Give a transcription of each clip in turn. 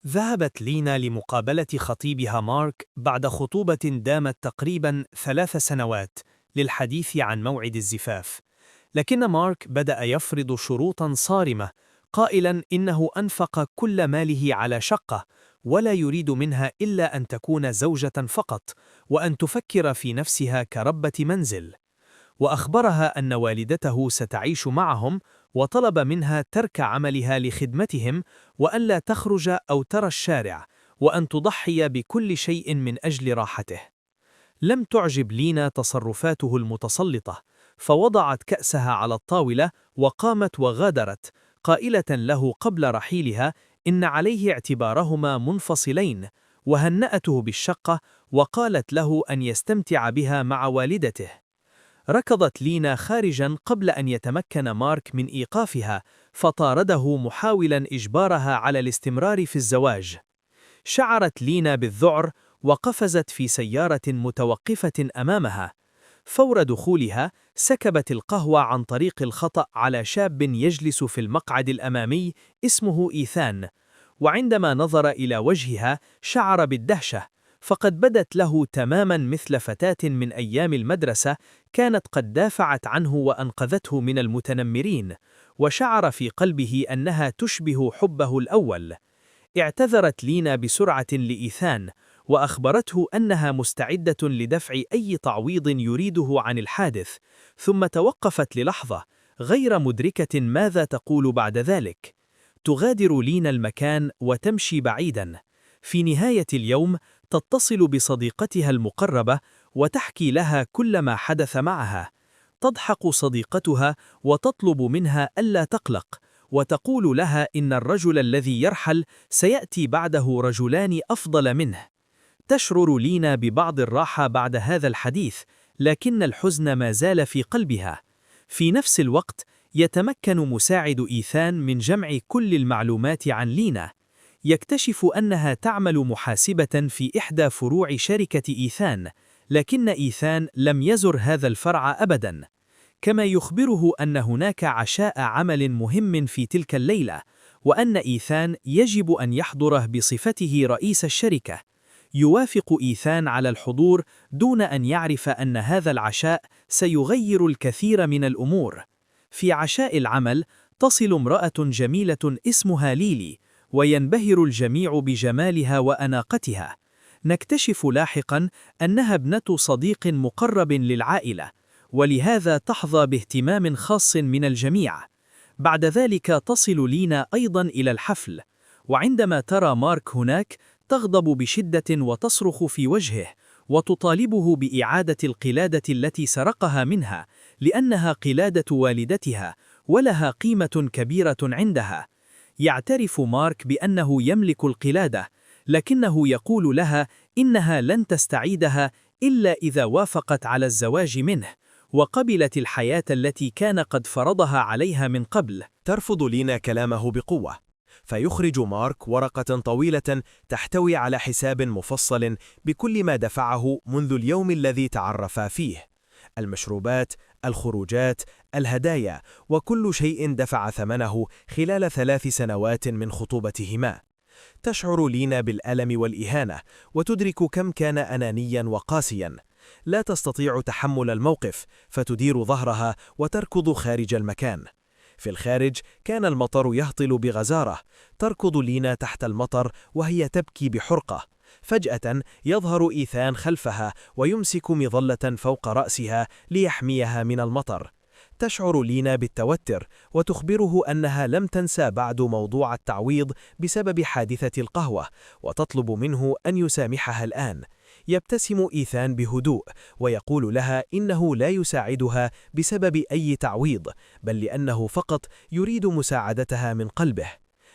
ذهبت لينا لمقابلة خطيبها مارك بعد خطوبة دامت تقريبا 3 سنوات للحديث عن موعد الزفاف. لكن مارك بدأ يفرض شروطا صارمة، قائلا إنه أنفق كل ماله على شقة ولا يريد منها إلا أن تكون زوجة فقط، وأن تفكر في نفسها كربة منزل. وأخبرها أن والدته ستعيش معهم، وطلب منها ترك عملها لخدمتهم، وأن لا تخرج أو ترى الشارع، وأن تضحي بكل شيء من أجل راحته. لم تعجب لينا تصرفاته المتسلطة، فوضعت كأسها على الطاولة وقامت وغادرت، قائلة له قبل رحيلها إن عليه اعتبارهما منفصلين، وهنأته بالشقة وقالت له أن يستمتع بها مع والدته. ركضت لينا خارجا قبل أن يتمكن مارك من إيقافها، فطارده محاولا إجبارها على الاستمرار في الزواج. شعرت لينا بالذعر وقفزت في سيارة متوقفة أمامها. فور دخولها سكبت القهوة عن طريق الخطأ على شاب يجلس في المقعد الأمامي اسمه إيثان، وعندما نظر إلى وجهها شعر بالدهشة، فقد بدت له تماما مثل فتاة من أيام المدرسة كانت قد دافعت عنه وأنقذته من المتنمرين، وشعر في قلبه أنها تشبه حبه الأول. اعتذرت لينا بسرعة لإيثان، وأخبرته أنها مستعدة لدفع أي تعويض يريده عن الحادث، ثم توقفت للحظة غير مدركة ماذا تقول بعد ذلك. تغادر لينا المكان وتمشي بعيدا. في نهاية اليوم تتصل بصديقتها المقربة وتحكي لها كل ما حدث معها. تضحك صديقتها وتطلب منها ألا تقلق، وتقول لها إن الرجل الذي يرحل سيأتي بعده رجلان أفضل منه. تشعر لينا ببعض الراحة بعد هذا الحديث، لكن الحزن ما زال في قلبها. في نفس الوقت يتمكن مساعد إيثان من جمع كل المعلومات عن لينا. يكتشف أنها تعمل محاسبة في إحدى فروع شركة إيثان، لكن إيثان لم يزر هذا الفرع أبدا. كما يخبره أن هناك عشاء عمل مهم في تلك الليلة، وأن إيثان يجب أن يحضره بصفته رئيس الشركة. يوافق إيثان على الحضور دون أن يعرف أن هذا العشاء سيغير الكثير من الأمور. في عشاء العمل تصل امرأة جميلة اسمها ليلي، وينبهر الجميع بجمالها وأناقتها. نكتشف لاحقا أنها ابنة صديق مقرب للعائلة، ولهذا تحظى باهتمام خاص من الجميع. بعد ذلك تصل لينا أيضا إلى الحفل، وعندما ترى مارك هناك تغضب بشدة وتصرخ في وجهه، وتطالبه بإعادة القلادة التي سرقها منها، لأنها قلادة والدتها ولها قيمة كبيرة عندها. يعترف مارك بأنه يملك القلادة، لكنه يقول لها إنها لن تستعيدها إلا إذا وافقت على الزواج منه، وقبلت الحياة التي كان قد فرضها عليها من قبل. ترفض لينا كلامه بقوة، فيخرج مارك ورقة طويلة تحتوي على حساب مفصل بكل ما دفعه منذ اليوم الذي تعرفا فيه: المشروبات، الخروجات، الهدايا، وكل شيء دفع ثمنه خلال 3 سنوات من خطوبتهما. تشعر لينا بالألم والإهانة، وتدرك كم كان أنانيا وقاسيا. لا تستطيع تحمل الموقف، فتدير ظهرها وتركض خارج المكان. في الخارج كان المطر يهطل بغزارة. تركض لينا تحت المطر وهي تبكي بحرقة. فجأة يظهر إيثان خلفها ويمسك مظلة فوق رأسها ليحميها من المطر. تشعر لينا بالتوتر، وتخبره أنها لم تنسى بعد موضوع التعويض بسبب حادثة القهوة، وتطلب منه أن يسامحها الآن. يبتسم إيثان بهدوء ويقول لها إنه لا يساعدها بسبب أي تعويض، بل لأنه فقط يريد مساعدتها من قلبه.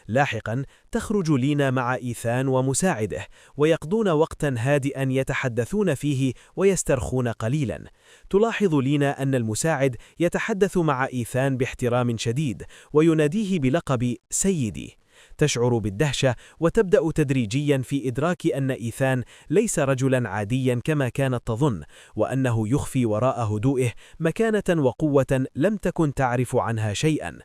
لاحقا تخرج لينا مع إيثان ومساعده، ويقضون وقتا هادئا يتحدثون فيه ويسترخون قليلا. تلاحظ لينا أن المساعد يتحدث مع إيثان باحترام شديد، ويناديه بلقب سيدي. تشعر بالدهشة، وتبدأ تدريجيا في إدراك أن إيثان ليس رجلا عاديا كما كانت تظن، وأنه يخفي وراء هدوئه مكانة وقوة لم تكن تعرف عنها شيئا.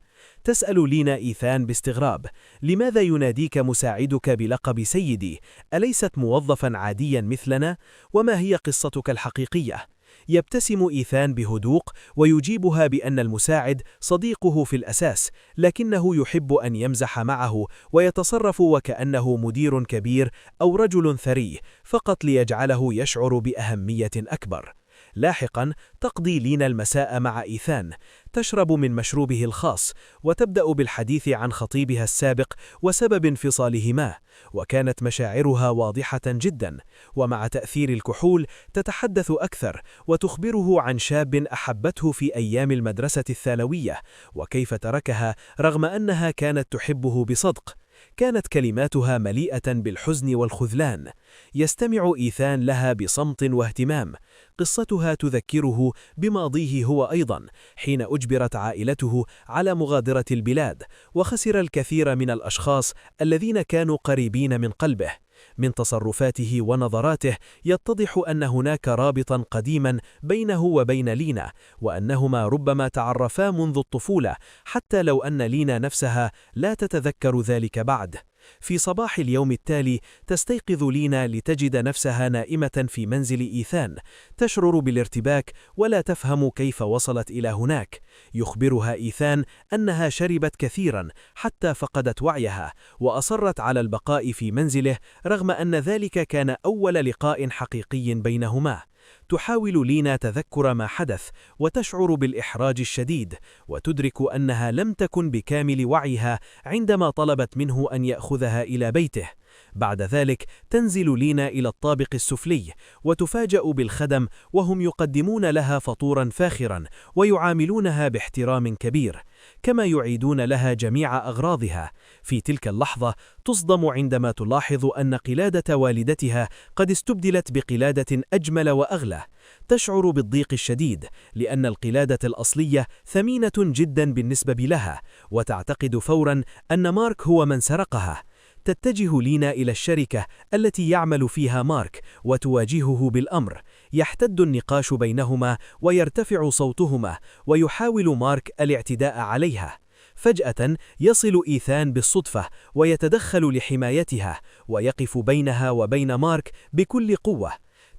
تسأل لينا إيثان باستغراب: لماذا يناديك مساعدك بلقب سيدي؟ أليست موظفا عاديا مثلنا؟ وما هي قصتك الحقيقية؟ يبتسم إيثان بهدوء ويجيبها بأن المساعد صديقه في الأساس، لكنه يحب أن يمزح معه ويتصرف وكأنه مدير كبير أو رجل ثري، فقط ليجعله يشعر بأهمية أكبر. لاحقا تقضي لينا المساء مع إيثان، تشرب من مشروبه الخاص وتبدأ بالحديث عن خطيبها السابق وسبب انفصالهما، وكانت مشاعرها واضحة جدا، ومع تأثير الكحول تتحدث أكثر وتخبره عن شاب أحبته في أيام المدرسة الثانوية وكيف تركها رغم أنها كانت تحبه بصدق. كانت كلماتها مليئة بالحزن والخذلان. يستمع إيثان لها بصمت واهتمام. قصتها تذكره بماضيه هو أيضا، حين أجبرت عائلته على مغادرة البلاد وخسر الكثير من الأشخاص الذين كانوا قريبين من قلبه. من تصرفاته ونظراته يتضح أن هناك رابطا قديما بينه وبين لينا، وأنهما ربما تعرفا منذ الطفولة، حتى لو أن لينا نفسها لا تتذكر ذلك بعد. في صباح اليوم التالي تستيقظ لينا لتجد نفسها نائمة في منزل إيثان، تشعر بالارتباك ولا تفهم كيف وصلت إلى هناك. يخبرها إيثان أنها شربت كثيرا حتى فقدت وعيها، وأصرت على البقاء في منزله رغم أن ذلك كان أول لقاء حقيقي بينهما. تحاول لينا تذكر ما حدث وتشعر بالإحراج الشديد، وتدرك أنها لم تكن بكامل وعيها عندما طلبت منه أن يأخذها إلى بيته. بعد ذلك تنزل لينا إلى الطابق السفلي وتفاجأ بالخدم وهم يقدمون لها فطورا فاخرا ويعاملونها باحترام كبير، كما يعيدون لها جميع أغراضها. في تلك اللحظة تصدم عندما تلاحظ أن قلادة والدتها قد استبدلت بقلادة أجمل وأغلى. تشعر بالضيق الشديد لأن القلادة الأصلية ثمينة جدا بالنسبة لها، وتعتقد فورا أن مارك هو من سرقها. تتجه لينا إلى الشركة التي يعمل فيها مارك وتواجهه بالأمر. يحتد النقاش بينهما ويرتفع صوتهما، ويحاول مارك الاعتداء عليها. فجأة يصل إيثان بالصدفة ويتدخل لحمايتها، ويقف بينها وبين مارك بكل قوة.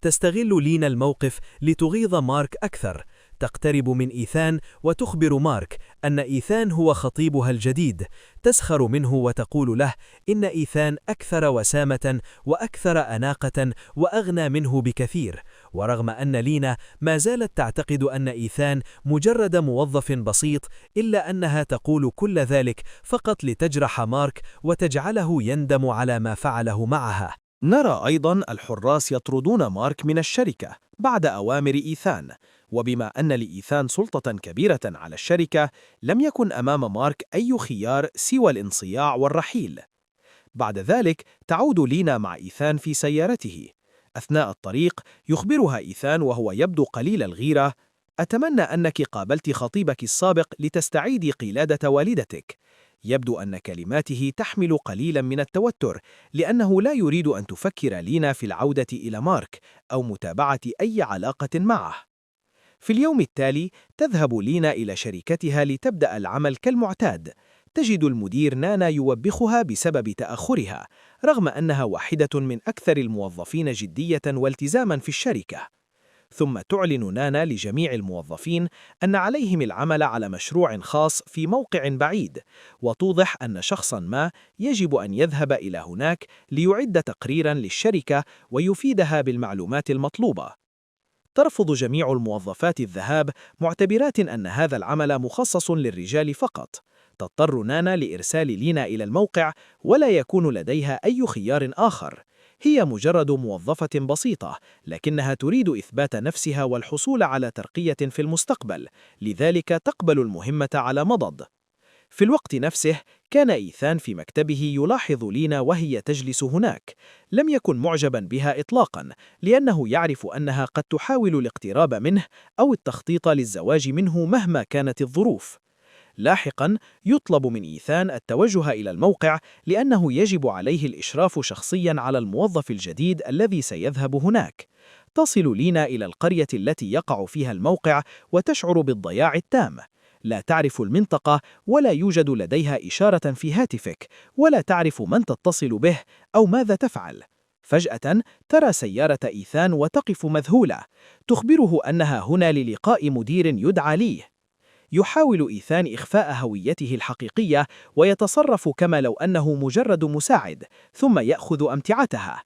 تستغل لينا الموقف لتغيظ مارك أكثر. تقترب من إيثان وتخبر مارك أن إيثان هو خطيبها الجديد. تسخر منه وتقول له إن إيثان أكثر وسامة وأكثر أناقة وأغنى منه بكثير، ورغم أن لينا ما زالت تعتقد أن إيثان مجرد موظف بسيط، إلا أنها تقول كل ذلك فقط لتجرح مارك وتجعله يندم على ما فعله معها. نرى أيضا الحراس يطردون مارك من الشركة بعد أوامر إيثان، وبما أن لإيثان سلطة كبيرة على الشركة لم يكن أمام مارك أي خيار سوى الانصياع والرحيل. بعد ذلك تعود لينا مع إيثان في سيارته. أثناء الطريق يخبرها إيثان وهو يبدو قليل الغيرة: أتمنى أنك قابلت خطيبك السابق لتستعيدي قلادة والدتك. يبدو أن كلماته تحمل قليلا من التوتر، لأنه لا يريد أن تفكر لينا في العودة إلى مارك أو متابعة أي علاقة معه. في اليوم التالي تذهب لينا إلى شركتها لتبدأ العمل كالمعتاد. تجد المدير نانا يوبخها بسبب تأخرها، رغم أنها واحدة من أكثر الموظفين جدية والتزاما في الشركة. ثم تعلن نانا لجميع الموظفين أن عليهم العمل على مشروع خاص في موقع بعيد، وتوضح أن شخصا ما يجب أن يذهب إلى هناك ليعد تقريرا للشركة ويفيدها بالمعلومات المطلوبة. ترفض جميع الموظفات الذهاب، معتبرات أن هذا العمل مخصص للرجال فقط. تضطر نانا لإرسال لينا إلى الموقع، ولا يكون لديها أي خيار آخر. هي مجرد موظفة بسيطة، لكنها تريد إثبات نفسها والحصول على ترقية في المستقبل، لذلك تقبل المهمة على مضض. في الوقت نفسه كان إيثان في مكتبه يلاحظ لينا وهي تجلس هناك. لم يكن معجبا بها إطلاقا، لأنه يعرف أنها قد تحاول الاقتراب منه أو التخطيط للزواج منه مهما كانت الظروف. لاحقا يطلب من إيثان التوجه إلى الموقع، لأنه يجب عليه الإشراف شخصيا على الموظف الجديد الذي سيذهب هناك. تصل لينا إلى القرية التي يقع فيها الموقع وتشعر بالضياع التام. لا تعرف المنطقة ولا يوجد لديها إشارة في هاتفك، ولا تعرف من تتصل به أو ماذا تفعل. فجأة ترى سيارة إيثان وتقف مذهولة، تخبره أنها هنا للقاء مدير يدعى ليه. يحاول إيثان إخفاء هويته الحقيقية ويتصرف كما لو أنه مجرد مساعد، ثم يأخذ أمتعتها.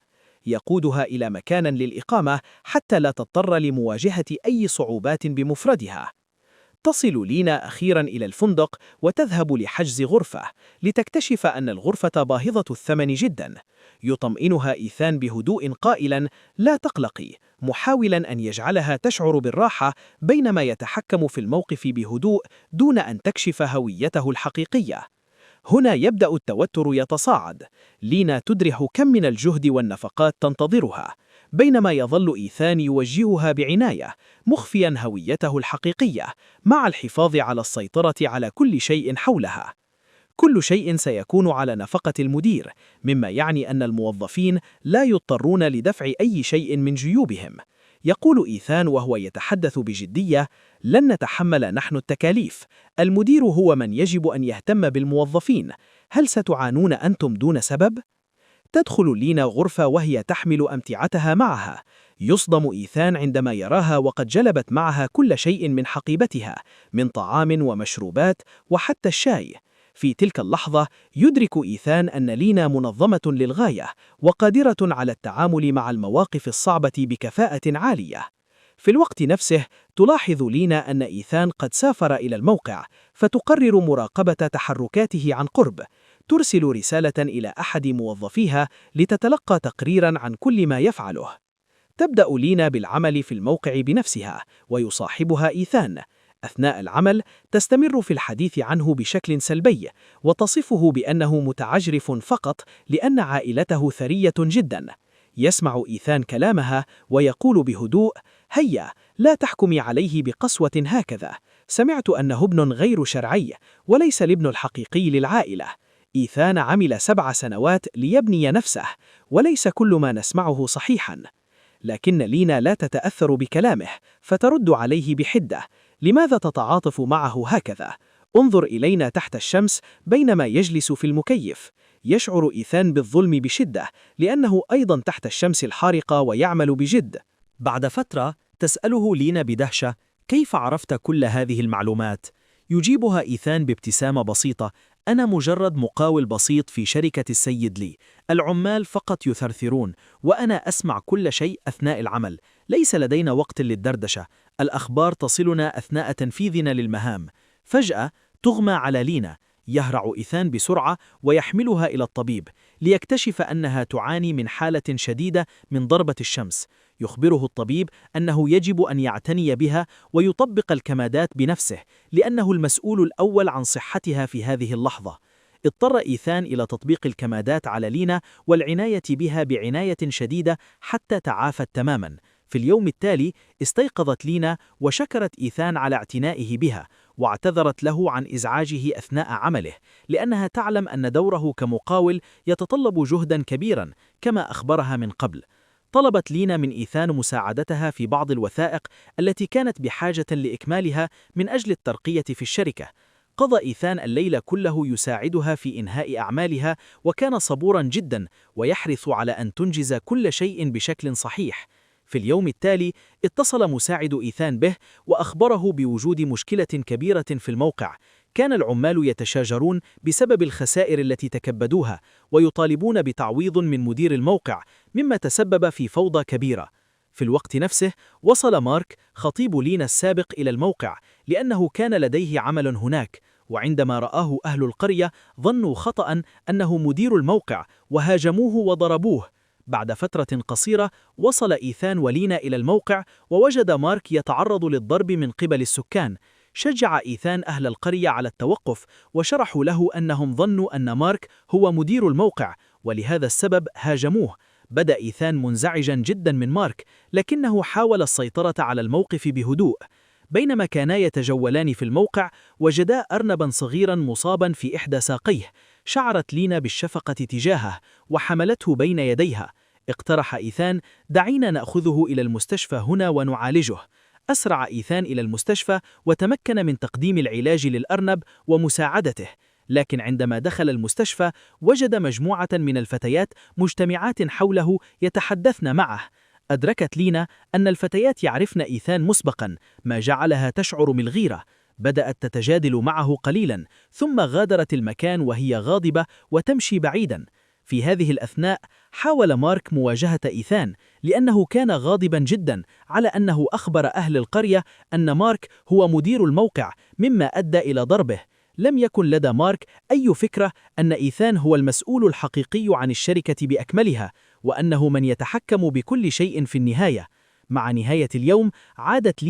يقودها إلى مكان للإقامة حتى لا تضطر لمواجهة أي صعوبات بمفردها. تصل لينا أخيراً إلى الفندق وتذهب لحجز غرفة، لتكتشف أن الغرفة باهظة الثمن جداً. يطمئنها إيثان بهدوء قائلاً: لا تقلقي، محاولاً أن يجعلها تشعر بالراحة بينما يتحكم في الموقف بهدوء دون أن تكشف هويته الحقيقية. هنا يبدأ التوتر يتصاعد. لينا تدرك كم من الجهد والنفقات تنتظرها، بينما يظل إيثان يوجهها بعناية، مخفيا هويته الحقيقية، مع الحفاظ على السيطرة على كل شيء حولها. كل شيء سيكون على نفقة المدير، مما يعني أن الموظفين لا يضطرون لدفع أي شيء من جيوبهم. يقول إيثان وهو يتحدث بجدية: لن نتحمل نحن التكاليف، المدير هو من يجب أن يهتم بالموظفين، هل ستعانون أنتم دون سبب؟ تدخل لينا غرفة وهي تحمل أمتعتها معها. يصدم إيثان عندما يراها وقد جلبت معها كل شيء من حقيبتها، من طعام ومشروبات وحتى الشاي. في تلك اللحظة يدرك إيثان أن لينا منظمة للغاية وقادرة على التعامل مع المواقف الصعبة بكفاءة عالية. في الوقت نفسه تلاحظ لينا أن إيثان قد سافر إلى الموقع، فتقرر مراقبة تحركاته عن قرب. ترسل رسالة إلى أحد موظفيها لتتلقى تقريراً عن كل ما يفعله. تبدأ لينا بالعمل في الموقع بنفسها، ويصاحبها إيثان. أثناء العمل تستمر في الحديث عنه بشكل سلبي، وتصفه بأنه متعجرف فقط لأن عائلته ثرية جدا. يسمع إيثان كلامها ويقول بهدوء: هيا، لا تحكمي عليه بقسوة هكذا، سمعت أنه ابن غير شرعي وليس الابن الحقيقي للعائلة. إيثان عمل 7 سنوات ليبني نفسه، وليس كل ما نسمعه صحيحا. لكن لينا لا تتأثر بكلامه، فترد عليه بحدة: لماذا تتعاطف معه هكذا؟ انظر إلينا تحت الشمس بينما يجلس في المكيف. يشعر إيثان بالظلم بشدة، لأنه أيضا تحت الشمس الحارقة ويعمل بجد. بعد فترة تسأله لينا بدهشة: كيف عرفت كل هذه المعلومات؟ يجيبها إيثان بابتسامة بسيطة: أنا مجرد مقاول بسيط في شركة السيد لي، العمال فقط يثرثرون، وأنا أسمع كل شيء أثناء العمل، ليس لدينا وقت للدردشة، الأخبار تصلنا أثناء تنفيذنا للمهام. فجأة تغمى على لينا، يهرع إيثان بسرعة ويحملها إلى الطبيب، ليكتشف أنها تعاني من حالة شديدة من ضربة الشمس. يخبره الطبيب أنه يجب أن يعتني بها ويطبق الكمادات بنفسه، لأنه المسؤول الأول عن صحتها في هذه اللحظة. اضطر إيثان إلى تطبيق الكمادات على لينا والعناية بها بعناية شديدة حتى تعافت تماما. في اليوم التالي استيقظت لينا وشكرت إيثان على اعتنائه بها، واعتذرت له عن إزعاجه أثناء عمله، لأنها تعلم أن دوره كمقاول يتطلب جهدا كبيرا كما أخبرها من قبل. طلبت لينا من إيثان مساعدتها في بعض الوثائق التي كانت بحاجة لإكمالها من أجل الترقية في الشركة. قضى إيثان الليل كله يساعدها في إنهاء أعمالها، وكان صبورا جدا ويحرص على أن تنجز كل شيء بشكل صحيح. في اليوم التالي اتصل مساعد إيثان به وأخبره بوجود مشكلة كبيرة في الموقع. كان العمال يتشاجرون بسبب الخسائر التي تكبدوها، ويطالبون بتعويض من مدير الموقع، مما تسبب في فوضى كبيرة. في الوقت نفسه وصل مارك خطيب لينا السابق إلى الموقع، لأنه كان لديه عمل هناك، وعندما رآه أهل القرية ظنوا خطأ أنه مدير الموقع وهاجموه وضربوه. بعد فترة قصيرة وصل إيثان ولينا إلى الموقع، ووجد مارك يتعرض للضرب من قبل السكان. شجع إيثان أهل القرية على التوقف، وشرحوا له أنهم ظنوا أن مارك هو مدير الموقع، ولهذا السبب هاجموه. بدأ إيثان منزعجا جدا من مارك، لكنه حاول السيطرة على الموقف بهدوء. بينما كانا يتجولان في الموقع وجدا أرنبا صغيرا مصابا في إحدى ساقيه. شعرت لينا بالشفقة تجاهه وحملته بين يديها. اقترح إيثان: دعينا نأخذه إلى المستشفى هنا ونعالجه. أسرع إيثان إلى المستشفى وتمكن من تقديم العلاج للأرنب ومساعدته، لكن عندما دخل المستشفى وجد مجموعة من الفتيات مجتمعات حوله يتحدثن معه. أدركت لينا أن الفتيات يعرفن إيثان مسبقا، ما جعلها تشعر بالغيرة. بدأت تتجادل معه قليلا، ثم غادرت المكان وهي غاضبة وتمشي بعيدا. في هذه الأثناء حاول مارك مواجهة إيثان، لأنه كان غاضبا جدا على أنه أخبر أهل القرية أن مارك هو مدير الموقع، مما أدى إلى ضربه. لم يكن لدى مارك أي فكرة أن إيثان هو المسؤول الحقيقي عن الشركة بأكملها، وأنه من يتحكم بكل شيء في النهاية. مع نهاية اليوم عادت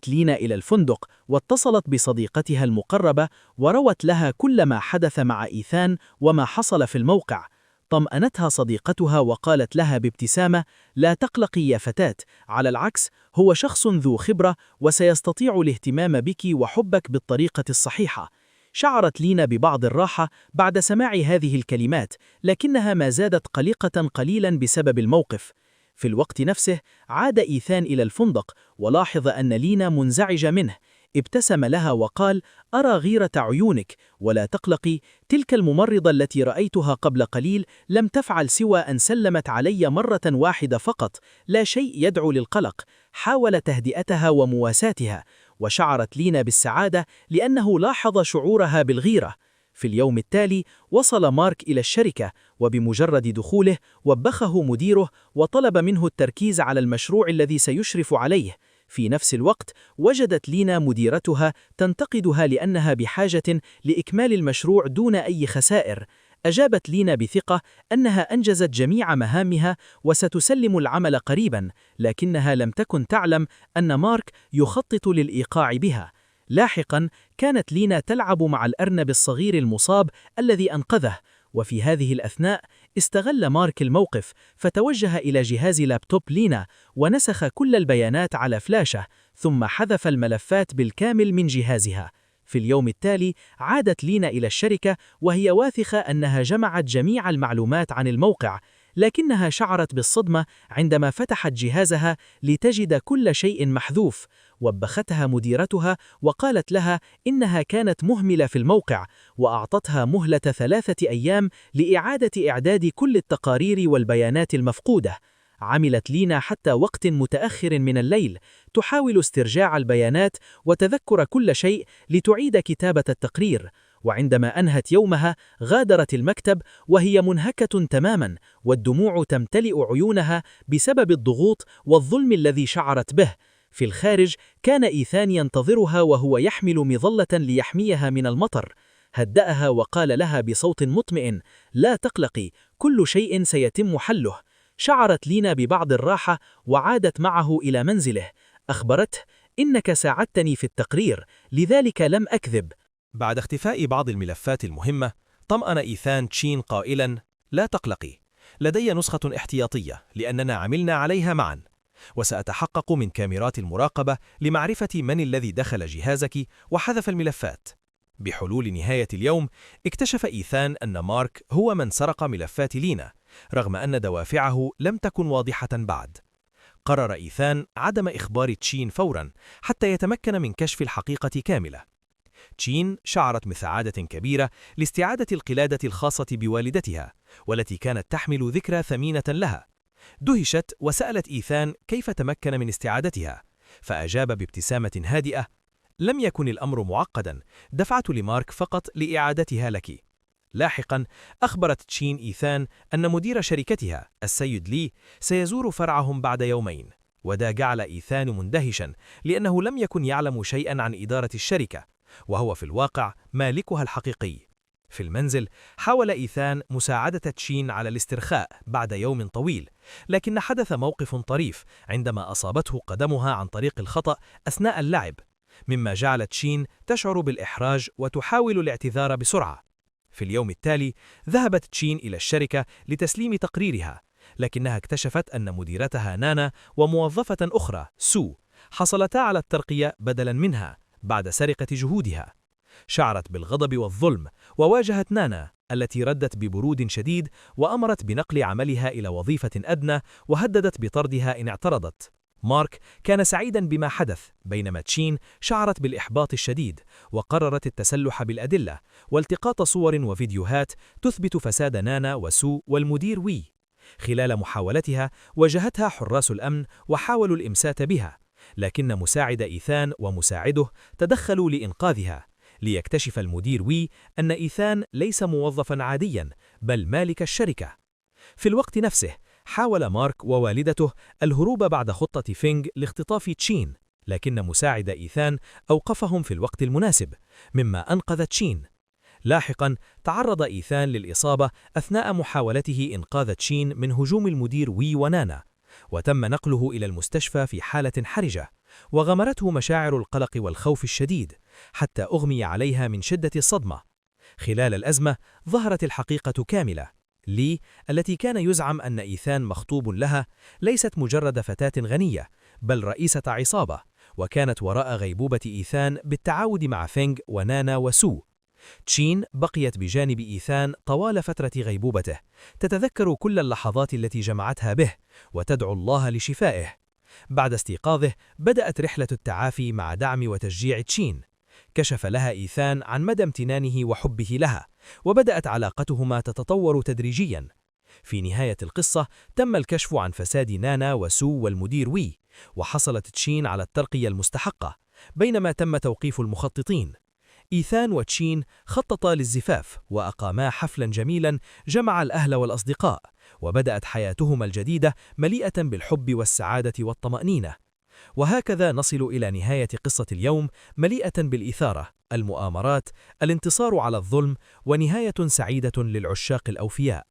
لينا إلى الفندق، واتصلت بصديقتها المقربة وروت لها كل ما حدث مع إيثان وما حصل في الموقع. طمأنتها صديقتها وقالت لها بابتسامة: لا تقلقي يا فتاة، على العكس هو شخص ذو خبرة وسيستطيع الاهتمام بك وحبك بالطريقة الصحيحة. شعرت لينا ببعض الراحة بعد سماع هذه الكلمات، لكنها ما زادت قلقة قليلا بسبب الموقف. في الوقت نفسه عاد إيثان إلى الفندق ولاحظ أن لينا منزعجة منه. ابتسم لها وقال: أرى غيرة عيونك، ولا تقلقي، تلك الممرضة التي رأيتها قبل قليل لم تفعل سوى أن سلمت علي مرة واحدة فقط، لا شيء يدعو للقلق. حاول تهدئتها ومواساتها، وشعرت لينا بالسعادة لأنه لاحظ شعورها بالغيرة. في اليوم التالي وصل مارك إلى الشركة، وبمجرد دخوله وبخه مديره وطلب منه التركيز على المشروع الذي سيشرف عليه. في نفس الوقت وجدت لينا مديرتها تنتقدها لأنها بحاجة لإكمال المشروع دون أي خسائر. أجابت لينا بثقة أنها أنجزت جميع مهامها وستسلم العمل قريبا، لكنها لم تكن تعلم أن مارك يخطط للإيقاع بها. لاحقا كانت لينا تلعب مع الأرنب الصغير المصاب الذي أنقذه، وفي هذه الأثناء استغل مارك الموقف فتوجه إلى جهاز لابتوب لينا ونسخ كل البيانات على فلاشة، ثم حذف الملفات بالكامل من جهازها. في اليوم التالي عادت لينا إلى الشركة وهي واثقة أنها جمعت جميع المعلومات عن الموقع، لكنها شعرت بالصدمة عندما فتحت جهازها لتجد كل شيء محذوف. وبختها مديرتها وقالت لها إنها كانت مهملة في الموقع، وأعطتها مهلة 3 أيام لإعادة إعداد كل التقارير والبيانات المفقودة. عملت لينا حتى وقت متأخر من الليل تحاول استرجاع البيانات وتذكر كل شيء لتعيد كتابة التقرير، وعندما أنهت يومها غادرت المكتب وهي منهكة تماما، والدموع تمتلئ عيونها بسبب الضغوط والظلم الذي شعرت به. في الخارج كان إيثان ينتظرها وهو يحمل مظلة ليحميها من المطر. هدأها وقال لها بصوت مطمئن: لا تقلقي، كل شيء سيتم حله. شعرت لينا ببعض الراحة وعادت معه إلى منزله. أخبرته: إنك ساعدتني في التقرير، لذلك لم أكذب. بعد اختفاء بعض الملفات المهمة، طمأن إيثان تشين قائلا: لا تقلقي، لدي نسخة احتياطية لأننا عملنا عليها معا، وسأتحقق من كاميرات المراقبة لمعرفة من الذي دخل جهازك وحذف الملفات. بحلول نهاية اليوم اكتشف إيثان أن مارك هو من سرق ملفات لينا، رغم أن دوافعه لم تكن واضحة بعد. قرر إيثان عدم إخبار تشين فورا حتى يتمكن من كشف الحقيقة كاملة. تشين شعرت بسعادة كبيرة لاستعادة القلادة الخاصة بوالدتها، والتي كانت تحمل ذكرى ثمينة لها. دهشت وسألت إيثان كيف تمكن من استعادتها، فأجاب بابتسامة هادئة: لم يكن الأمر معقدا، دفعت لمارك فقط لإعادتها لك. لاحقا أخبرت تشين إيثان أن مدير شركتها السيد لي سيزور فرعهم بعد يومين، وده جعل إيثان مندهشا لأنه لم يكن يعلم شيئا عن إدارة الشركة، وهو في الواقع مالكها الحقيقي. في المنزل حاول إيثان مساعدة تشين على الاسترخاء بعد يوم طويل، لكن حدث موقف طريف عندما أصابته قدمها عن طريق الخطأ أثناء اللعب، مما جعل تشين تشعر بالإحراج وتحاول الاعتذار بسرعة. في اليوم التالي ذهبت تشين إلى الشركة لتسليم تقريرها، لكنها اكتشفت أن مديرتها نانا وموظفة أخرى سو حصلتا على الترقية بدلا منها بعد سرقة جهودها. شعرت بالغضب والظلم وواجهت نانا التي ردت ببرود شديد وأمرت بنقل عملها إلى وظيفة أدنى وهددت بطردها إن اعترضت. مارك كان سعيدا بما حدث، بينما تشين شعرت بالإحباط الشديد وقررت التسلح بالأدلة والتقاط صور وفيديوهات تثبت فساد نانا وسو والمدير وي. خلال محاولتها واجهتها حراس الأمن وحاولوا الإمساك بها، لكن مساعد إيثان ومساعده تدخلوا لإنقاذها، ليكتشف المدير وي أن إيثان ليس موظفا عاديا بل مالك الشركة. في الوقت نفسه حاول مارك ووالدته الهروب بعد خطة فينغ لاختطاف تشين، لكن مساعد إيثان أوقفهم في الوقت المناسب، مما أنقذ تشين. لاحقا تعرض إيثان للإصابة أثناء محاولته إنقاذ تشين من هجوم المدير وي ونانا، وتم نقله إلى المستشفى في حالة حرجة، وغمرته مشاعر القلق والخوف الشديد حتى أغمي عليها من شدة الصدمة. خلال الأزمة ظهرت الحقيقة كاملة. لي التي كان يزعم أن إيثان مخطوب لها ليست مجرد فتاة غنية بل رئيسة عصابة، وكانت وراء غيبوبة إيثان بالتعاون مع فينغ ونانا وسو. تشين بقيت بجانب إيثان طوال فترة غيبوبته، تتذكر كل اللحظات التي جمعتها به وتدعو الله لشفائه. بعد استيقاظه بدأت رحلة التعافي مع دعم وتشجيع تشين. كشف لها إيثان عن مدى امتنانه وحبه لها، وبدأت علاقتهما تتطور تدريجياً. في نهاية القصة تم الكشف عن فساد نانا وسو والمدير وي، وحصلت تشين على الترقية المستحقة، بينما تم توقيف المخططين. إيثان وتشين خططا للزفاف وأقاما حفلاً جميلاً جمع الأهل والأصدقاء، وبدأت حياتهما الجديدة مليئة بالحب والسعادة والطمأنينة. وهكذا نصل إلى نهاية قصة اليوم، مليئة بالإثارة، المؤامرات، الانتصار على الظلم، ونهاية سعيدة للعشاق الأوفياء.